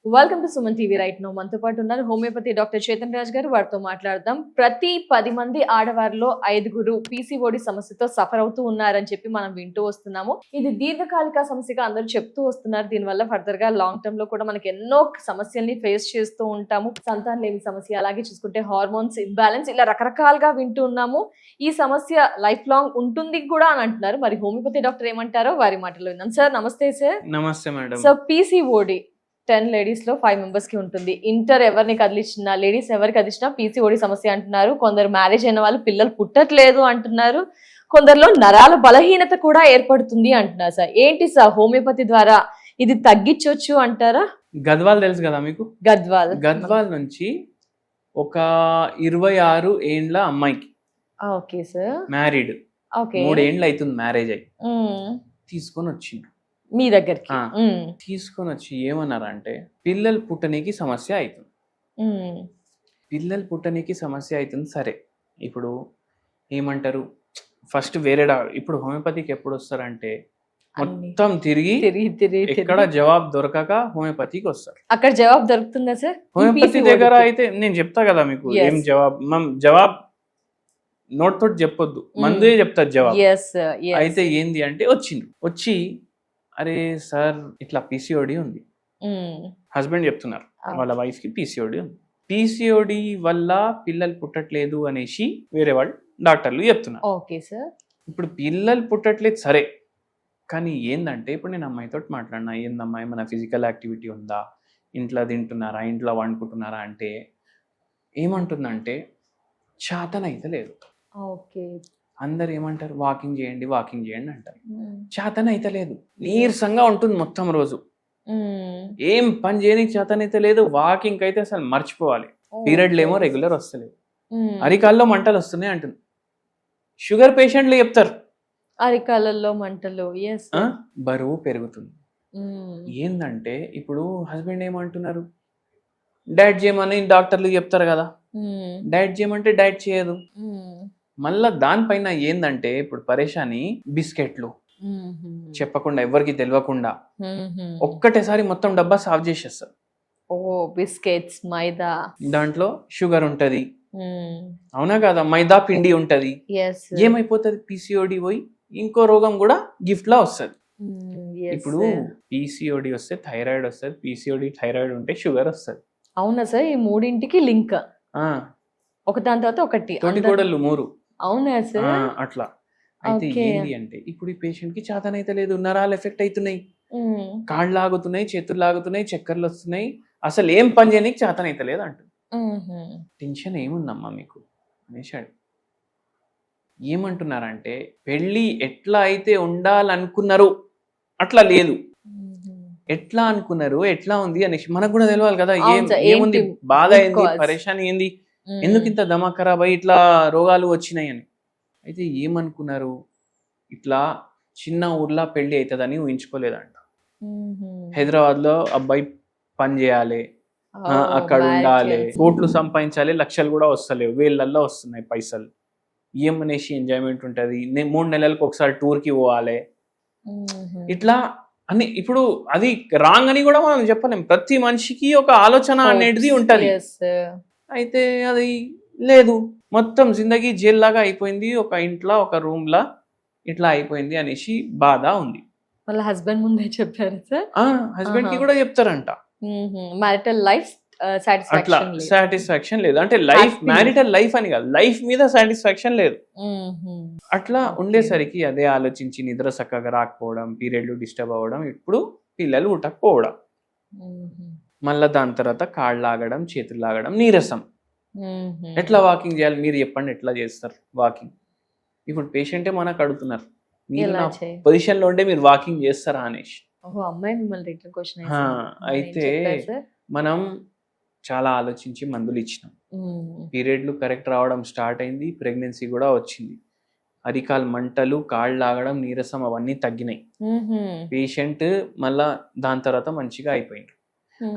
Welcome to Suman TV. Right now మనతో పాటు ఉన్నారు హోమియోపతి డాక్టర్ చేతన్ రాజ్ గారు. వారితో మాట్లాడదాం. ప్రతి 10 మంది ఆడవారిలో 5 పీసీఓడి సమస్యతో సఫర్ అవుతూ ఉన్నారని చెప్పి మనం వింటూ వస్తున్నాము. ఇది దీర్ఘకాలిక సమస్యగా అందరూ చెప్తూ వస్తున్నారు. దీనివల్ల ఫర్దర్ గా లాంగ్ టర్మ్ లో కూడా మనకి ఎన్నో సమస్యల్ని ఫేస్ చేస్తూ ఉంటాము. సంతానం లేని సమస్య, అలాగే చూసుకుంటే హార్మోన్స్ ఇంబ్యాలెన్స్, ఇలా రకరకాలుగా వింటూ ఉన్నాము. ఈ సమస్య లైఫ్ లాంగ్ ఉంటుంది కూడా అని అంటున్నారు. మరి హోమియోపతి డాక్టర్ ఏమంటారో వారి మాటలో విన్నాం. సార్ నమస్తే. సార్ నమస్తే మేడం. సో పీసీఓడి 10 లేడీస్ లో 5 మెంబర్స్ కి ఉంటుంది. ఇంటర్ ఎవరిని కదిలించినా, లేడీస్ ఎవరికి కదిలించినా పీసీఓడి సమస్య అంటున్నారు. కొందరు మ్యారేజ్ అయిన వాళ్ళు పిల్లలు పుట్టట్లేదు అంటున్నారు. కొందరిలో నరాల బలహీనత కూడా ఏర్పడుతుంది అంటున్నారు. సార్ ఏంటి సార్ హోమియోపతి ద్వారా ఇది తగ్గించవచ్చు అంటారా? గద్వాల్ తెలుసు కదా మీకు? గద్వాల్ నుంచి ఒక 26 ఏండ్ల అమ్మాయికి ఓకే సార్, మ్యారీడ్, ఓకే 3 ఏండ్లు అవుతుంది మ్యారేజ్ అయ్యి, తీసుకొని వచ్చిండు మీ దగ్గరికి. తీసుకొని వచ్చి ఏమన్నారంటే పిల్లలు పుట్టనీకి సమస్య అవుతుంది, పిల్లలు పుట్టనీకి సమస్య అవుతుంది. సరే, ఇప్పుడు ఏమంటారు, ఫస్ట్ వేరే ఇప్పుడు హోమియోపతికి ఎప్పుడు వస్తారంటే మొత్తం తిరిగి ఎక్కడ జవాబు దొరకక హోమియోపతికి వస్తారు. అక్కడ జవాబు దొరుకుతుందా సార్? హోమియోపతి దగ్గర అయితే నేను చెప్తా కదా మీకు ఏం జవాబు నోట్ తోటి చెప్పొద్దు, మందుయే చెప్తారు జవాబు. అయితే ఏంది అంటే వచ్చి అరే సార్ ఇట్లా పీసీఓడి ఉంది, హస్బెండ్ చెప్తున్నారు వాళ్ళ వైఫ్ కి పీసీఓడి ఉంది, పీసీఓడి వల్ల పిల్లలు పుట్టట్లేదు అనేసి వేరే వాళ్ళు డాక్టర్లు చెప్తున్నారు. Okay sir. ఇప్పుడు పిల్లలు పుట్టట్లేదు సరే, కానీ ఏందంటే ఇప్పుడు నేను అమ్మాయితో మాట్లాడినా, ఏందమ్మా ఏమైనా ఫిజికల్ యాక్టివిటీ ఉందా, ఇంట్లో తింటున్నారా, ఇంట్లో వండుకుంటున్నారా అంటే ఏమంటుందంటే చేతనైతే లేదు. ఓకే, అందరు ఏమంటారు వాకింగ్ చేయండి అంటారు. చేతనైతే లేదు, నీరసంగా ఉంటుంది మొత్తం రోజు, ఏం పని చేయడానికి చేతనైతే లేదు. వాకింగ్ అయితే అసలు మర్చిపోవాలి. పీరియడ్లు ఏమో రెగ్యులర్ వస్తలేదు, అరికాల్లో మంటలు వస్తున్నాయి అంటుంది. షుగర్ పేషెంట్లు చెప్తారు అరికాలలో మంటలు, బరువు పెరుగుతుంది. ఏందంటే ఇప్పుడు హస్బెండ్ ఏమంటున్నారు, డైట్ చేయమని డాక్టర్లు చెప్తారు కదా, డైట్ చేయమంటే డైట్ చేయదు. మళ్ళా దానిపైన ఏందంటే ఇప్పుడు పరేషాని బిస్కెట్లు చెప్పకుండా ఎవరికి తెలియకుండా ఒక్కటేసారి మొత్తం డబ్బా సాఫ్ చేసేస్తారు. ఓ బిస్కెట్స్, మైదా, దాంట్లో షుగర్ ఉంటది, అవునా కదా, మైదా పిండి ఉంటది. ఏమైపోతుంది పీసీఓడి పోయి ఇంకో రోగం కూడా గిఫ్ట్ లా వస్తుంది. ఇప్పుడు పీసీఓడి వస్తే థైరాయిడ్ వస్తుంది, పీసీఓడి థైరాయిడ్ ఉంటే షుగర్ వస్తుంది. అవునా సార్? ఈ మూడింటికి లింక్ ఒక దాని తర్వాత ఒకటి, తోటికోడళ్ళు 3. అవునా సార్? అట్లా అయితే ఏంటి అంటే ఇప్పుడు ఈ పేషెంట్ కి చేతనైతే లేదు, నరాలు ఎఫెక్ట్ అవుతున్నాయి, కాళ్ళు లాగుతున్నాయి, చేతులు లాగుతున్నాయి, చక్కర్లు వస్తున్నాయి, అసలు ఏం పని చేయడానికి చేతనైతే లేదు అంటుంది. టెన్షన్ ఏముందమ్మా మీకు అనేసాడు. ఏమంటున్నారంటే పెళ్ళి ఎట్లా అయితే ఉండాలనుకున్నారు అట్లా లేదు, ఎట్లా అనుకున్నారు ఎట్లా ఉంది అనేసి మనకు కూడా తెలియాలి కదా. ఏముంది, బాధ ఏంది, పరేషాని ఏంది, ఎందుకు ఇంత దమా ఖరాబ్ అయ్యి ఇట్లా రోగాలు వచ్చినాయి అని. అయితే ఏమనుకున్నారు, ఇట్లా చిన్న ఊర్లో పెళ్లి అవుతుందని ఊహించుకోలేదంట. హైదరాబాద్ లో అబ్బాయి పని చేయాలి, అక్కడ ఉండాలి, కోట్లు సంపాదించాలి, లక్షలు కూడా వస్తలేవు, వేళ్ళల్లో వస్తున్నాయి పైసలు, ఏమనేసి ఎంజాయ్మెంట్ ఉంటది, 3 నెలలకు ఒకసారి టూర్ కి పోవాలి, ఇట్లా అని. ఇప్పుడు అది రాంగ్ అని కూడా మనం చెప్పలేం, ప్రతి మనిషికి ఒక ఆలోచన అనేది ఉంటది. అయితే అది లేదు, మొత్తం జిందగీ జైల్ లాగా అయిపోయింది, ఒక ఇంట్లో ఒక రూమ్ లా ఇట్లా అయిపోయింది అనేసి బాధ ఉంది. వాళ్ళ హస్బెండ్ ముందే చెప్పారు సార్? హస్బెండ్ కి కూడా చెప్తారంట. మ్యారిటల్ లైఫ్ అట్లా సాటిస్ఫాక్షన్ లేదు అంటే లైఫ్, మ్యారిటల్ లైఫ్ అని కాదు, లైఫ్ మీద సాటిస్ఫాక్షన్ లేదు. అట్లా ఉండేసరికి అదే ఆలోచించి నిద్ర చక్కగా రాకపోవడం, పీరియడ్లు డిస్టర్బ్ అవ్వడం, ఇప్పుడు పిల్లలు పుట్టకపోవడం, మళ్ళా దాని తర్వాత కాళ్ళు లాగడం, చేతులు లాగడం, నీరసం. ఎట్లా వాకింగ్ చేయాలి మీరు చెప్పండి, ఎట్లా చేస్తారు వాకింగ్? ఇప్పుడు పేషెంటే మనకు అడుగుతున్నారు, మీరు నా పొజిషన్ లో ఉంటే మీరు వాకింగ్ చేస్తారా అనేసి. అయితే మనం చాలా ఆలోచించి మందులు ఇచ్చినాం, పీరియడ్లు కరెక్ట్ రావడం స్టార్ట్ అయింది, ప్రెగ్నెన్సీ కూడా వచ్చింది, అరికాలు మంటలు, కాళ్ళు లాగడం, నీరసం అవన్నీ తగ్గినాయి. పేషెంట్ మళ్ళా దాని తర్వాత మంచిగా అయిపోయింది.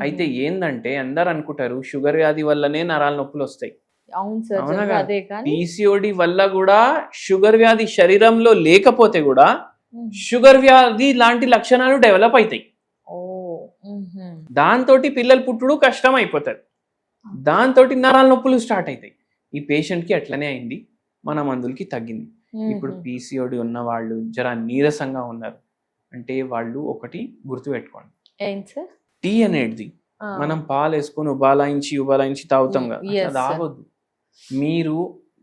అయితే ఏందంటే అందరు అనుకుంటారు షుగర్ వ్యాధి వల్లనే నరాల నొప్పులు వస్తాయి. పీసీఓడి వల్ల కూడా షుగర్ వ్యాధి శరీరంలో లేకపోతే కూడా షుగర్ వ్యాధి లాంటి లక్షణాలు డెవలప్ అవుతాయి. దాంతో పిల్లలు పుట్టుడు కష్టం అయిపోతుంది, దాంతో నరాల నొప్పులు స్టార్ట్ అవుతాయి. ఈ పేషెంట్కి అట్లనే అయింది, మన మందులకి తగ్గింది. ఇప్పుడు పీసీఓడి ఉన్న వాళ్ళు జర నీరసంగా ఉన్నారు అంటే వాళ్ళు ఒకటి గుర్తుపెట్టుకోండి, ఏంటి సార్? టీ అనేది మనం పాలు వేసుకొని ఉబాలాయించి తాగుతాం కదా, అది తాగొద్దు. మీరు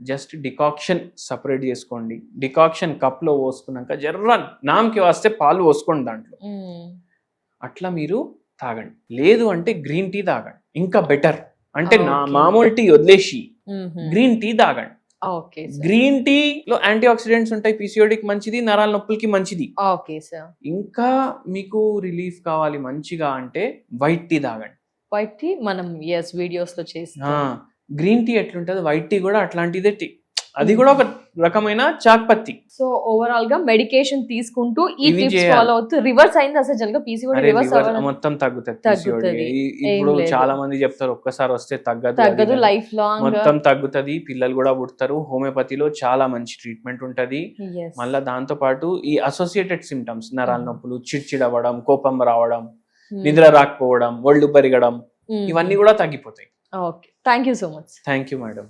జస్ట్ డికాక్షన్ సపరేట్ చేసుకోండి. డికాక్షన్ కప్ లో పోసుకున్నాక జర్ర నామకి వస్తే పాలు పోసుకోండి దాంట్లో, అట్లా మీరు తాగండి. లేదు అంటే గ్రీన్ టీ తాగండి, ఇంకా బెటర్. అంటే నా మామూలు టీ వదిలేసి గ్రీన్ టీ తాగండి. గ్రీన్ టీ లో యాంటీ ఆక్సిడెంట్స్ ఉంటాయి, పీసీఓడికి మంచిది, నరాల నొప్పులకి మంచిది. ఇంకా మీకు రిలీఫ్ కావాలి మంచిగా అంటే వైట్ టీ తాగండి. వైట్ టీ మనం వీడియోస్ లో చేసి, గ్రీన్ టీ ఎట్లుంటది, వైట్ టీ కూడా అట్లాంటిదే టీ, అది కూడా ఒక రకమైన చాక్పత్తి. సో ఓవరాల్ గా మెడికేషన్ తీసుకుంటూ ఈ టిప్స్ ఫాలో అవుతూ రివర్స్ అయింది అసలు జనరల్ పీసీఓడి రివర్స్ మొత్తం తగ్గుతుంది. ఇప్పుడు చాలా మంది చెప్తారు ఒక్కసారి వస్తే తగ్గదు, లైఫ్ లాంగ్ మొత్తం తగ్గుతుంది, పిల్లలు కూడా పుడతారు. హోమియోపతిలో చాలా మంచి ట్రీట్మెంట్ ఉంటది. మళ్ళా దాంతో పాటు ఈ అసోసియేటెడ్ సిమ్టమ్స్, నరాల నొప్పులు, చిడ్చిడవ్వడం, కోపం రావడం, నిద్ర రాకపోవడం, ఒళ్ళు పెరగడం, ఇవన్నీ కూడా తగ్గిపోతాయి. Okay, thank you so much. Thank you madam.